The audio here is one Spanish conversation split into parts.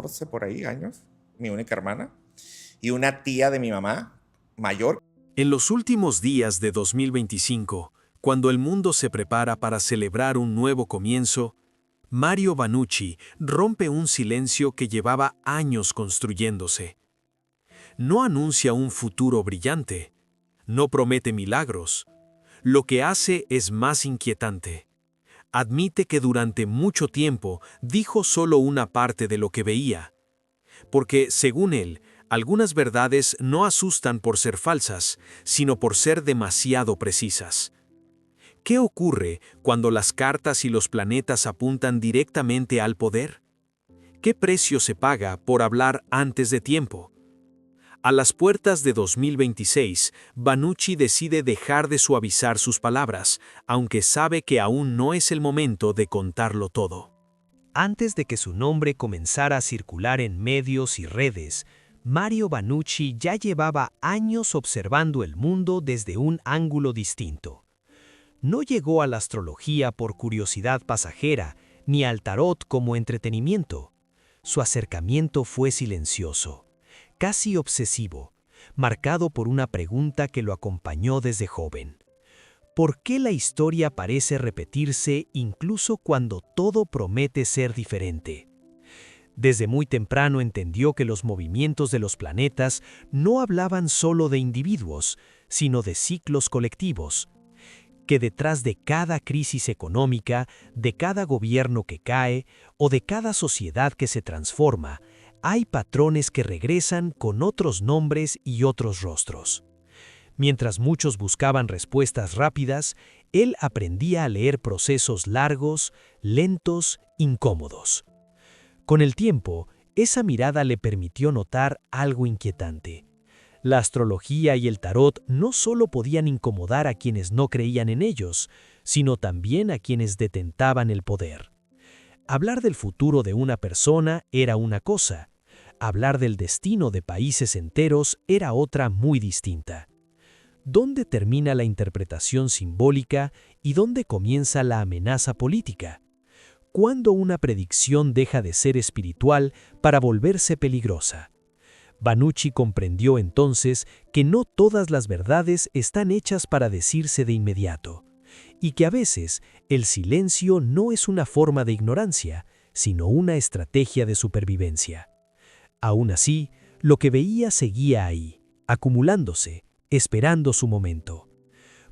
14 por ahí años, mi única hermana, y una tía de mi mamá, mayor. En los últimos días de 2025, cuando el mundo se prepara para celebrar un nuevo comienzo, Mario Vanucci rompe un silencio que llevaba años construyéndose. No anuncia un futuro brillante, no promete milagros. Lo que hace es más inquietante. Admite que durante mucho tiempo dijo solo una parte de lo que veía, porque, según él, algunas verdades no asustan por ser falsas, sino por ser demasiado precisas. ¿Qué ocurre cuando las cartas y los planetas apuntan directamente al poder? ¿Qué precio se paga por hablar antes de tiempo? A las puertas de 2026, Vanucci decide dejar de suavizar sus palabras, aunque sabe que aún no es el momento de contarlo todo. Antes de que su nombre comenzara a circular en medios y redes, Mario Vanucci ya llevaba años observando el mundo desde un ángulo distinto. No llegó a la astrología por curiosidad pasajera, ni al tarot como entretenimiento. Su acercamiento fue silencioso, casi obsesivo, marcado por una pregunta que lo acompañó desde joven. ¿Por qué la historia parece repetirse incluso cuando todo promete ser diferente? Desde muy temprano entendió que los movimientos de los planetas no hablaban solo de individuos, sino de ciclos colectivos, que detrás de cada crisis económica, de cada gobierno que cae o de cada sociedad que se transforma, hay patrones que regresan con otros nombres y otros rostros. Mientras muchos buscaban respuestas rápidas, él aprendía a leer procesos largos, lentos, incómodos. Con el tiempo, esa mirada le permitió notar algo inquietante. La astrología y el tarot no solo podían incomodar a quienes no creían en ellos, sino también a quienes detentaban el poder. Hablar del futuro de una persona era una cosa, hablar del destino de países enteros era otra muy distinta. ¿Dónde termina la interpretación simbólica y dónde comienza la amenaza política? ¿Cuándo una predicción deja de ser espiritual para volverse peligrosa? Vanucci comprendió entonces que no todas las verdades están hechas para decirse de inmediato, y que a veces el silencio no es una forma de ignorancia, sino una estrategia de supervivencia. Aún así, lo que veía seguía ahí, acumulándose, esperando su momento.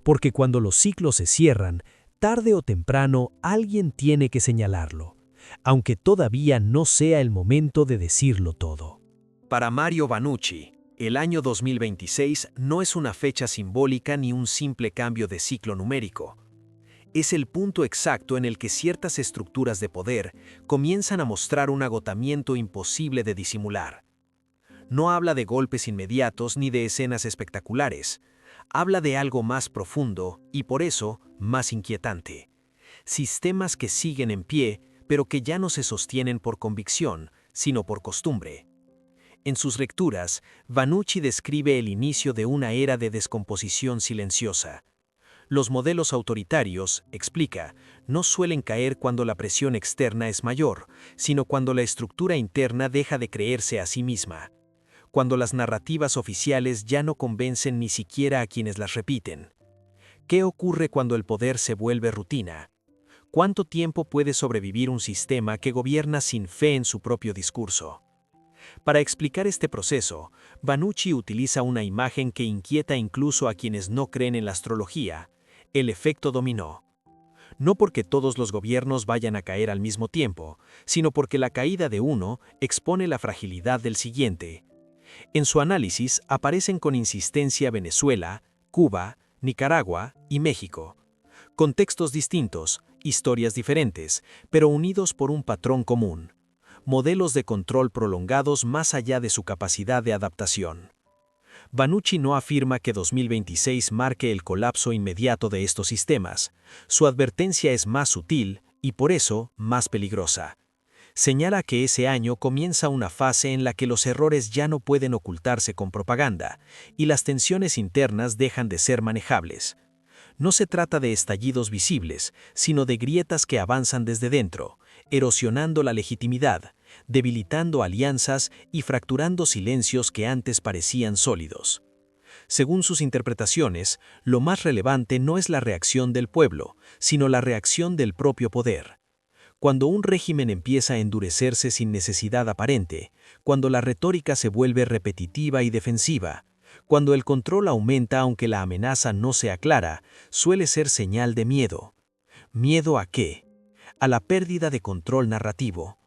Porque cuando los ciclos se cierran, tarde o temprano alguien tiene que señalarlo, aunque todavía no sea el momento de decirlo todo. Para Mario Vanucci, el año 2026 no es una fecha simbólica ni un simple cambio de ciclo numérico. Es el punto exacto en el que ciertas estructuras de poder comienzan a mostrar un agotamiento imposible de disimular. No habla de golpes inmediatos ni de escenas espectaculares. Habla de algo más profundo y por eso más inquietante. Sistemas que siguen en pie, pero que ya no se sostienen por convicción, sino por costumbre. En sus lecturas, Vanucci describe el inicio de una era de descomposición silenciosa. Los modelos autoritarios, explica, no suelen caer cuando la presión externa es mayor, sino cuando la estructura interna deja de creerse a sí misma. Cuando las narrativas oficiales ya no convencen ni siquiera a quienes las repiten. ¿Qué ocurre cuando el poder se vuelve rutina? ¿Cuánto tiempo puede sobrevivir un sistema que gobierna sin fe en su propio discurso? Para explicar este proceso, Vanucci utiliza una imagen que inquieta incluso a quienes no creen en la astrología: el efecto dominó. No porque todos los gobiernos vayan a caer al mismo tiempo, sino porque la caída de uno expone la fragilidad del siguiente. En su análisis aparecen con insistencia Venezuela, Cuba, Nicaragua y México. Contextos distintos, historias diferentes, pero unidos por un patrón común. Modelos de control prolongados más allá de su capacidad de adaptación. Vanucci no afirma que 2026 marque el colapso inmediato de estos sistemas. Su advertencia es más sutil y por eso más peligrosa. Señala que ese año comienza una fase en la que los errores ya no pueden ocultarse con propaganda y las tensiones internas dejan de ser manejables. No se trata de estallidos visibles, sino de grietas que avanzan desde dentro, erosionando la legitimidad, debilitando alianzas y fracturando silencios que antes parecían sólidos. Según sus interpretaciones, lo más relevante no es la reacción del pueblo, sino la reacción del propio poder. Cuando un régimen empieza a endurecerse sin necesidad aparente, cuando la retórica se vuelve repetitiva y defensiva, cuando el control aumenta aunque la amenaza no sea clara, suele ser señal de miedo. ¿Miedo a qué? A la pérdida de control narrativo,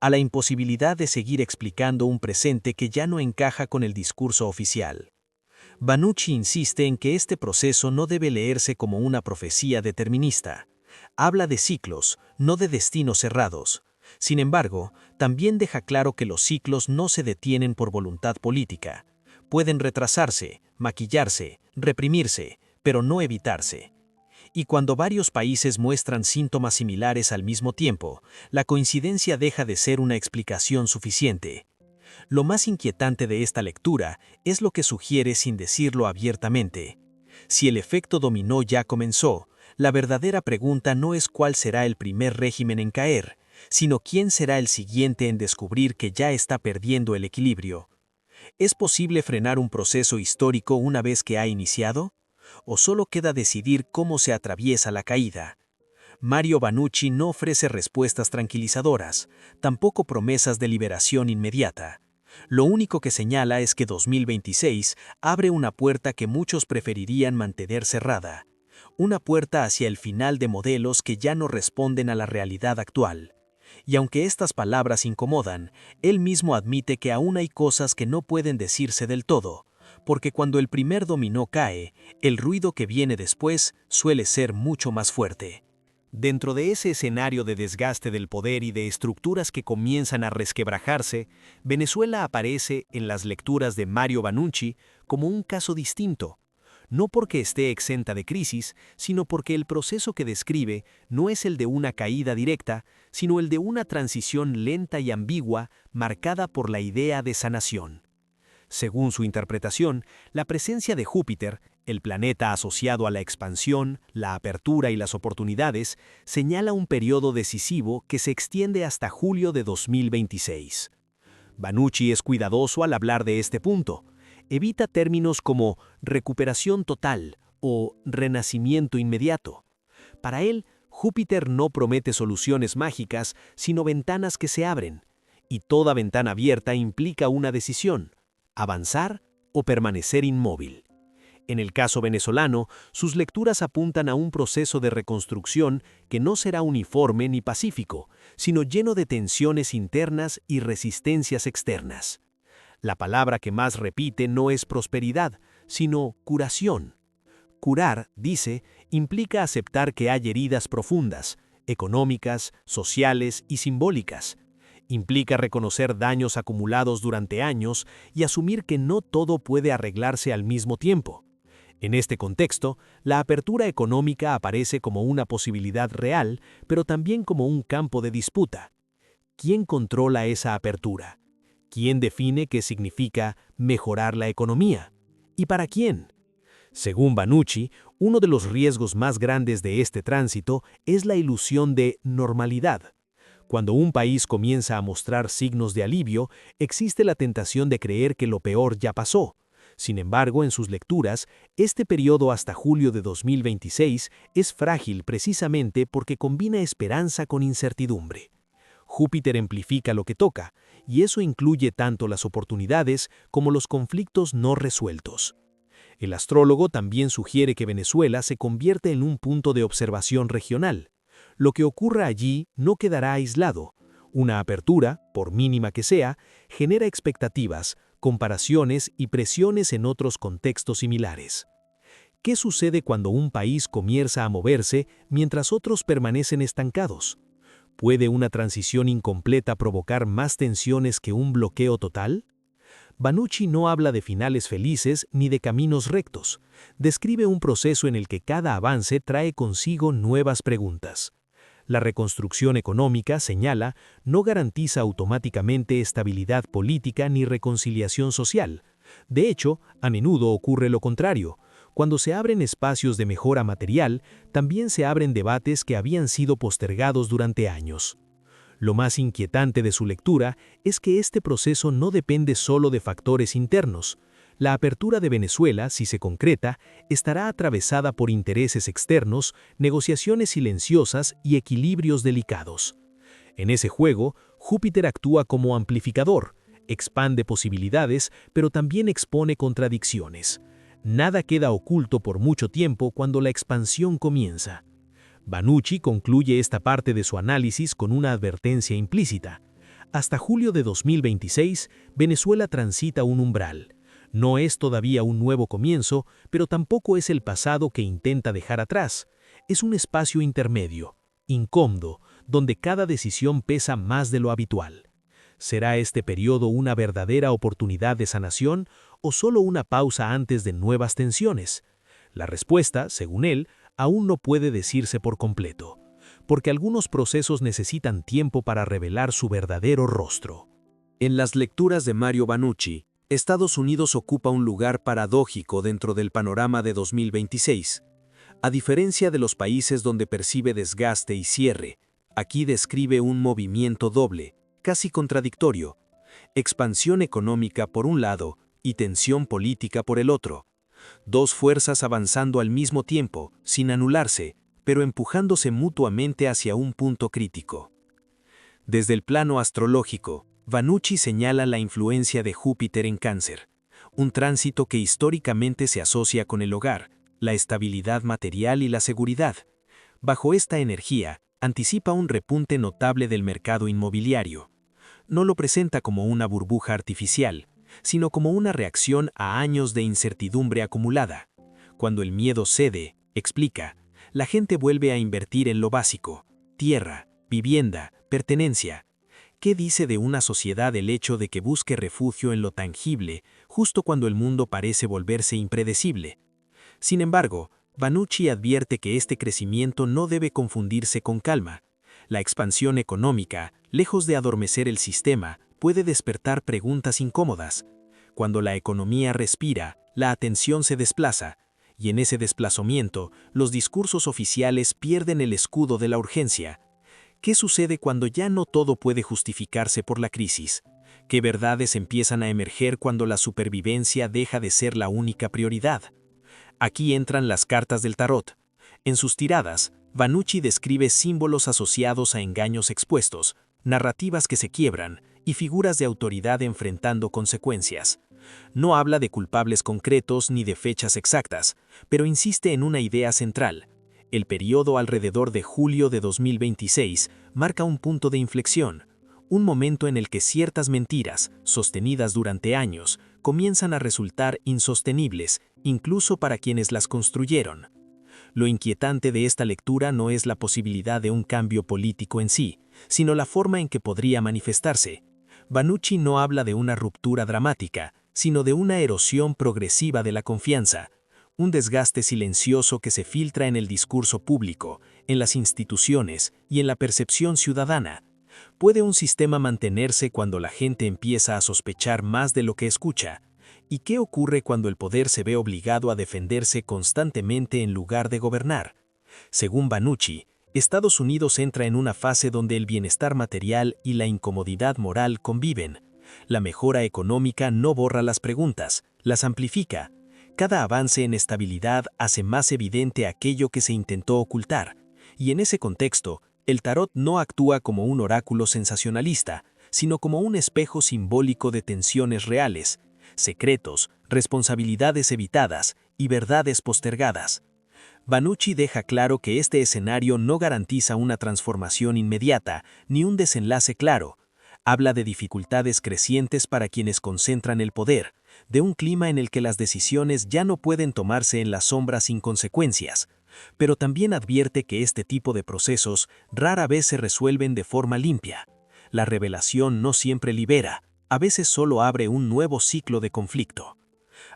a la imposibilidad de seguir explicando un presente que ya no encaja con el discurso oficial. Banucci insiste en que este proceso no debe leerse como una profecía determinista. Habla de ciclos, no de destinos cerrados. Sin embargo, también deja claro que los ciclos no se detienen por voluntad política. Pueden retrasarse, maquillarse, reprimirse, pero no evitarse. Y cuando varios países muestran síntomas similares al mismo tiempo, la coincidencia deja de ser una explicación suficiente. Lo más inquietante de esta lectura es lo que sugiere sin decirlo abiertamente. Si el efecto dominó ya comenzó, la verdadera pregunta no es cuál será el primer régimen en caer, sino quién será el siguiente en descubrir que ya está perdiendo el equilibrio. ¿Es posible frenar un proceso histórico una vez que ha iniciado? ¿O solo queda decidir cómo se atraviesa la caída? Mario Banucci no ofrece respuestas tranquilizadoras, tampoco promesas de liberación inmediata. Lo único que señala es que 2026 abre una puerta que muchos preferirían mantener cerrada. Una puerta hacia el final de modelos que ya no responden a la realidad actual. Y aunque estas palabras incomodan, él mismo admite que aún hay cosas que no pueden decirse del todo, porque cuando el primer dominó cae, el ruido que viene después suele ser mucho más fuerte. Dentro de ese escenario de desgaste del poder y de estructuras que comienzan a resquebrajarse, Venezuela aparece en las lecturas de Mario Banucci como un caso distinto. No porque esté exenta de crisis, sino porque el proceso que describe no es el de una caída directa, sino el de una transición lenta y ambigua marcada por la idea de sanación. Según su interpretación, la presencia de Júpiter, el planeta asociado a la expansión, la apertura y las oportunidades, señala un periodo decisivo que se extiende hasta julio de 2026. Banucci es cuidadoso al hablar de este punto. Evita términos como recuperación total o renacimiento inmediato. Para él, Júpiter no promete soluciones mágicas, sino ventanas que se abren, y toda ventana abierta implica una decisión: avanzar o permanecer inmóvil. En el caso venezolano, sus lecturas apuntan a un proceso de reconstrucción que no será uniforme ni pacífico, sino lleno de tensiones internas y resistencias externas. La palabra que más repite no es prosperidad, sino curación. Curar, dice, implica aceptar que hay heridas profundas, económicas, sociales y simbólicas. Implica reconocer daños acumulados durante años y asumir que no todo puede arreglarse al mismo tiempo. En este contexto, la apertura económica aparece como una posibilidad real, pero también como un campo de disputa. ¿Quién controla esa apertura? ¿Quién define qué significa mejorar la economía? ¿Y para quién? Según Banucci, uno de los riesgos más grandes de este tránsito es la ilusión de normalidad. Cuando un país comienza a mostrar signos de alivio, existe la tentación de creer que lo peor ya pasó. Sin embargo, en sus lecturas, este periodo hasta julio de 2026 es frágil precisamente porque combina esperanza con incertidumbre. Júpiter amplifica lo que toca, y eso incluye tanto las oportunidades como los conflictos no resueltos. El astrólogo también sugiere que Venezuela se convierte en un punto de observación regional. Lo que ocurra allí no quedará aislado. Una apertura, por mínima que sea, genera expectativas, comparaciones y presiones en otros contextos similares. ¿Qué sucede cuando un país comienza a moverse mientras otros permanecen estancados? ¿Puede una transición incompleta provocar más tensiones que un bloqueo total? Banucci no habla de finales felices ni de caminos rectos. Describe un proceso en el que cada avance trae consigo nuevas preguntas. La reconstrucción económica, señala, no garantiza automáticamente estabilidad política ni reconciliación social. De hecho, a menudo ocurre lo contrario. Cuando se abren espacios de mejora material, también se abren debates que habían sido postergados durante años. Lo más inquietante de su lectura es que este proceso no depende solo de factores internos. La apertura de Venezuela, si se concreta, estará atravesada por intereses externos, negociaciones silenciosas y equilibrios delicados. En ese juego, Júpiter actúa como amplificador, expande posibilidades, pero también expone contradicciones. Nada queda oculto por mucho tiempo cuando la expansión comienza. Banucci concluye esta parte de su análisis con una advertencia implícita. Hasta julio de 2026, Venezuela transita un umbral. No es todavía un nuevo comienzo, pero tampoco es el pasado que intenta dejar atrás. Es un espacio intermedio, incómodo, donde cada decisión pesa más de lo habitual. ¿Será este periodo una verdadera oportunidad de sanación o solo una pausa antes de nuevas tensiones? La respuesta, según él, aún no puede decirse por completo, porque algunos procesos necesitan tiempo para revelar su verdadero rostro. En las lecturas de Mario Banucci, Estados Unidos ocupa un lugar paradójico dentro del panorama de 2026. A diferencia de los países donde percibe desgaste y cierre, aquí describe un movimiento doble, casi contradictorio: expansión económica por un lado y tensión política por el otro. Dos fuerzas avanzando al mismo tiempo, sin anularse, pero empujándose mutuamente hacia un punto crítico. Desde el plano astrológico, Banucci señala la influencia de Júpiter en Cáncer, un tránsito que históricamente se asocia con el hogar, la estabilidad material y la seguridad. Bajo esta energía, anticipa un repunte notable del mercado inmobiliario. No lo presenta como una burbuja artificial, sino como una reacción a años de incertidumbre acumulada. Cuando el miedo cede, explica, la gente vuelve a invertir en lo básico: tierra, vivienda, pertenencia. ¿Qué dice de una sociedad el hecho de que busque refugio en lo tangible justo cuando el mundo parece volverse impredecible? Sin embargo, Banucci advierte que este crecimiento no debe confundirse con calma. La expansión económica, lejos de adormecer el sistema, puede despertar preguntas incómodas. Cuando la economía respira, la atención se desplaza, y en ese desplazamiento, los discursos oficiales pierden el escudo de la urgencia. ¿Qué sucede cuando ya no todo puede justificarse por la crisis? ¿Qué verdades empiezan a emerger cuando la supervivencia deja de ser la única prioridad? Aquí entran las cartas del tarot. En sus tiradas, Banucci describe símbolos asociados a engaños expuestos, narrativas que se quiebran y figuras de autoridad enfrentando consecuencias. No habla de culpables concretos ni de fechas exactas, pero insiste en una idea central. El periodo alrededor de julio de 2026 marca un punto de inflexión, un momento en el que ciertas mentiras, sostenidas durante años, comienzan a resultar insostenibles, incluso para quienes las construyeron. Lo inquietante de esta lectura no es la posibilidad de un cambio político en sí, sino la forma en que podría manifestarse. Banucci no habla de una ruptura dramática, sino de una erosión progresiva de la confianza, un desgaste silencioso que se filtra en el discurso público, en las instituciones y en la percepción ciudadana. ¿Puede un sistema mantenerse cuando la gente empieza a sospechar más de lo que escucha? ¿Y qué ocurre cuando el poder se ve obligado a defenderse constantemente en lugar de gobernar? Según Banucci, Estados Unidos entra en una fase donde el bienestar material y la incomodidad moral conviven. La mejora económica no borra las preguntas, las amplifica. Cada avance en estabilidad hace más evidente aquello que se intentó ocultar. Y en ese contexto, el tarot no actúa como un oráculo sensacionalista, sino como un espejo simbólico de tensiones reales, secretos, responsabilidades evitadas y verdades postergadas. Banucci deja claro que este escenario no garantiza una transformación inmediata ni un desenlace claro. Habla de dificultades crecientes para quienes concentran el poder, de un clima en el que las decisiones ya no pueden tomarse en la sombra sin consecuencias, pero también advierte que este tipo de procesos rara vez se resuelven de forma limpia. La revelación no siempre libera, a veces solo abre un nuevo ciclo de conflicto.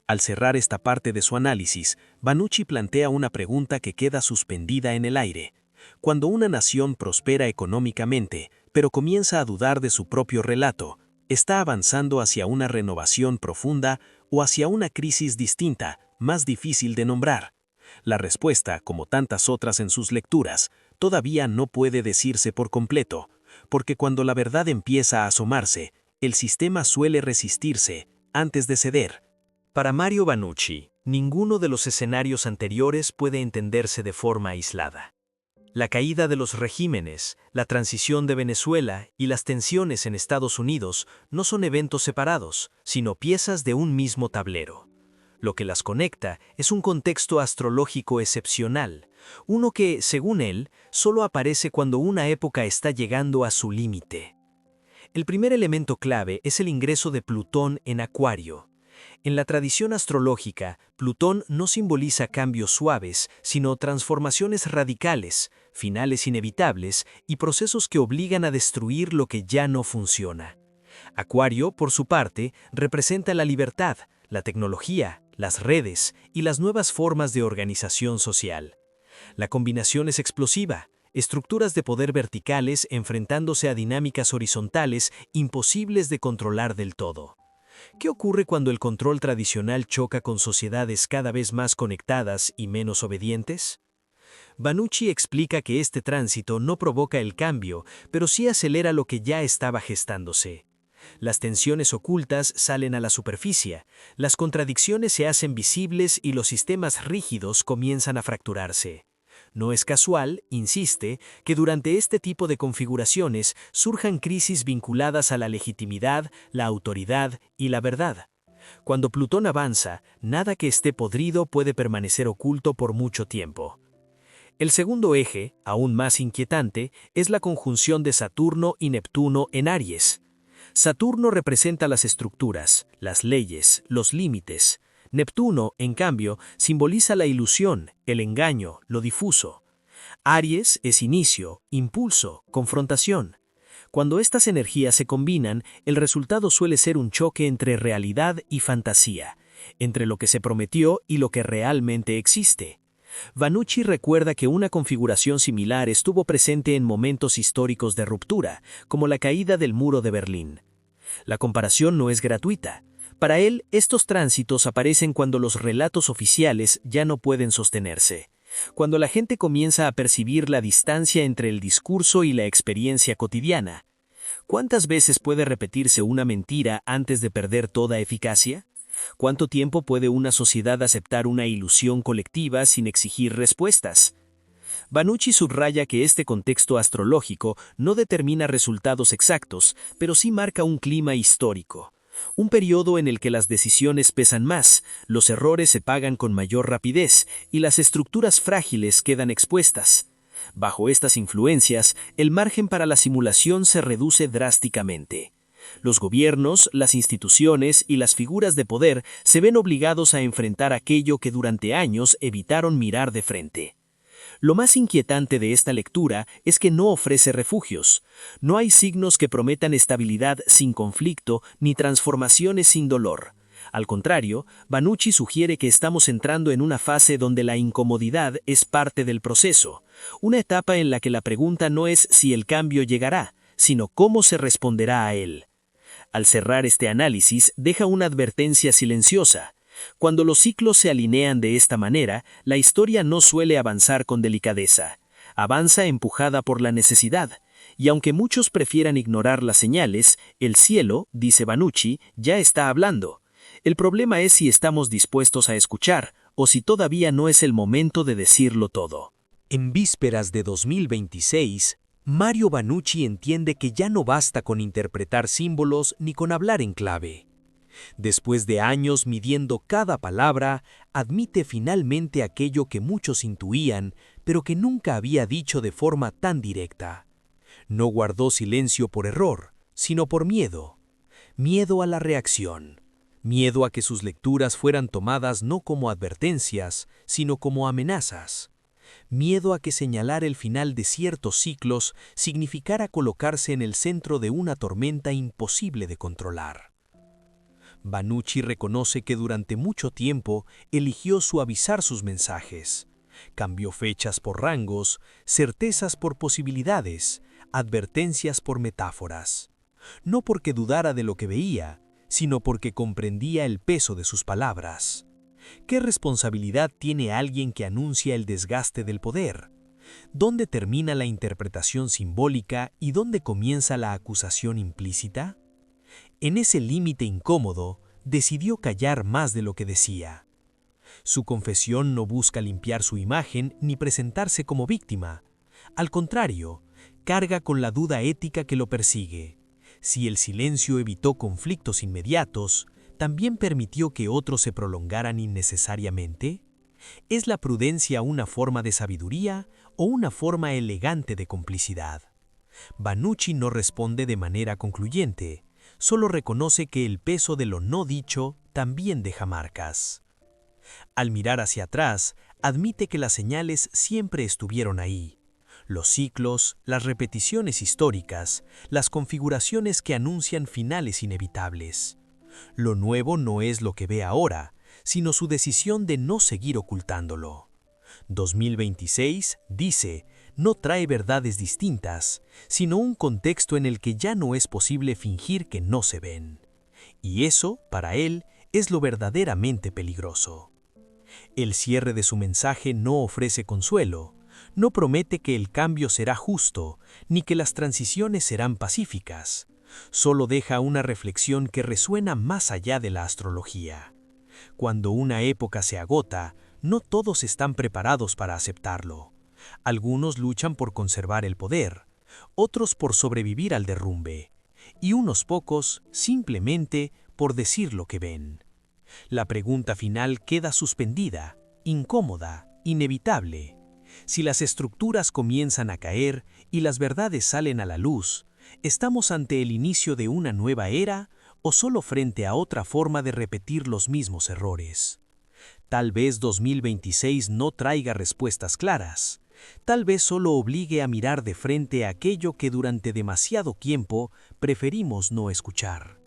Al cerrar esta parte de su análisis, Banucci plantea una pregunta que queda suspendida en el aire. Cuando una nación prospera económicamente, pero comienza a dudar de su propio relato, ¿está avanzando hacia una renovación profunda o hacia una crisis distinta, más difícil de nombrar? La respuesta, como tantas otras en sus lecturas, todavía no puede decirse por completo, porque cuando la verdad empieza a asomarse, el sistema suele resistirse antes de ceder. Para Mario Vannucci, ninguno de los escenarios anteriores puede entenderse de forma aislada. La caída de los regímenes, la transición de Venezuela y las tensiones en Estados Unidos no son eventos separados, sino piezas de un mismo tablero. Lo que las conecta es un contexto astrológico excepcional, uno que, según él, solo aparece cuando una época está llegando a su límite. El primer elemento clave es el ingreso de Plutón en Acuario. En la tradición astrológica, Plutón no simboliza cambios suaves, sino transformaciones radicales, finales inevitables y procesos que obligan a destruir lo que ya no funciona. Acuario, por su parte, representa la libertad, la tecnología, las redes y las nuevas formas de organización social. La combinación es explosiva, estructuras de poder verticales enfrentándose a dinámicas horizontales imposibles de controlar del todo. ¿Qué ocurre cuando el control tradicional choca con sociedades cada vez más conectadas y menos obedientes? Vannucci explica que este tránsito no provoca el cambio, pero sí acelera lo que ya estaba gestándose. Las tensiones ocultas salen a la superficie, las contradicciones se hacen visibles y los sistemas rígidos comienzan a fracturarse. No es casual, insiste, que durante este tipo de configuraciones surjan crisis vinculadas a la legitimidad, la autoridad y la verdad. Cuando Plutón avanza, nada que esté podrido puede permanecer oculto por mucho tiempo. El segundo eje, aún más inquietante, es la conjunción de Saturno y Neptuno en Aries. Saturno representa las estructuras, las leyes, los límites. Neptuno, en cambio, simboliza la ilusión, el engaño, lo difuso. Aries es inicio, impulso, confrontación. Cuando estas energías se combinan, el resultado suele ser un choque entre realidad y fantasía, entre lo que se prometió y lo que realmente existe. Vannucci recuerda que una configuración similar estuvo presente en momentos históricos de ruptura, como la caída del muro de Berlín. La comparación no es gratuita. Para él, estos tránsitos aparecen cuando los relatos oficiales ya no pueden sostenerse, cuando la gente comienza a percibir la distancia entre el discurso y la experiencia cotidiana. ¿Cuántas veces puede repetirse una mentira antes de perder toda eficacia? ¿Cuánto tiempo puede una sociedad aceptar una ilusión colectiva sin exigir respuestas? Vannucci subraya que este contexto astrológico no determina resultados exactos, pero sí marca un clima histórico. Un periodo en el que las decisiones pesan más, los errores se pagan con mayor rapidez y las estructuras frágiles quedan expuestas. Bajo estas influencias, el margen para la simulación se reduce drásticamente. Los gobiernos, las instituciones y las figuras de poder se ven obligados a enfrentar aquello que durante años evitaron mirar de frente. Lo más inquietante de esta lectura es que no ofrece refugios. No hay signos que prometan estabilidad sin conflicto ni transformaciones sin dolor. Al contrario, Vannucci sugiere que estamos entrando en una fase donde la incomodidad es parte del proceso, una etapa en la que la pregunta no es si el cambio llegará, sino cómo se responderá a él. Al cerrar este análisis, deja una advertencia silenciosa. Cuando los ciclos se alinean de esta manera, la historia no suele avanzar con delicadeza. Avanza empujada por la necesidad. Y aunque muchos prefieran ignorar las señales, el cielo, dice Vannucci, ya está hablando. El problema es si estamos dispuestos a escuchar, o si todavía no es el momento de decirlo todo. En vísperas de 2026, Mario Vannucci entiende que ya no basta con interpretar símbolos ni con hablar en clave. Después de años midiendo cada palabra, admite finalmente aquello que muchos intuían, pero que nunca había dicho de forma tan directa. No guardó silencio por error, sino por miedo. Miedo a la reacción. Miedo a que sus lecturas fueran tomadas no como advertencias, sino como amenazas. Miedo a que señalar el final de ciertos ciclos significara colocarse en el centro de una tormenta imposible de controlar. Vannucci reconoce que durante mucho tiempo eligió suavizar sus mensajes. Cambió fechas por rangos, certezas por posibilidades, advertencias por metáforas. No porque dudara de lo que veía, sino porque comprendía el peso de sus palabras. ¿Qué responsabilidad tiene alguien que anuncia el desgaste del poder? ¿Dónde termina la interpretación simbólica y dónde comienza la acusación implícita? En ese límite incómodo, decidió callar más de lo que decía. Su confesión no busca limpiar su imagen ni presentarse como víctima. Al contrario, carga con la duda ética que lo persigue. Si el silencio evitó conflictos inmediatos, ¿también permitió que otros se prolongaran innecesariamente? ¿Es la prudencia una forma de sabiduría o una forma elegante de complicidad? Banucci no responde de manera concluyente, solo reconoce que el peso de lo no dicho también deja marcas. Al mirar hacia atrás, admite que las señales siempre estuvieron ahí. Los ciclos, las repeticiones históricas, las configuraciones que anuncian finales inevitables. Lo nuevo no es lo que ve ahora, sino su decisión de no seguir ocultándolo. 2026, dice, no trae verdades distintas, sino un contexto en el que ya no es posible fingir que no se ven. Y eso, para él, es lo verdaderamente peligroso. El cierre de su mensaje no ofrece consuelo, no promete que el cambio será justo, ni que las transiciones serán pacíficas. Solo deja una reflexión que resuena más allá de la astrología. Cuando una época se agota, no todos están preparados para aceptarlo. Algunos luchan por conservar el poder, otros por sobrevivir al derrumbe, y unos pocos simplemente por decir lo que ven. La pregunta final queda suspendida, incómoda, inevitable. Si las estructuras comienzan a caer y las verdades salen a la luz, ¿estamos ante el inicio de una nueva era o solo frente a otra forma de repetir los mismos errores? Tal vez 2026 no traiga respuestas claras. Tal vez solo obligue a mirar de frente a aquello que durante demasiado tiempo preferimos no escuchar.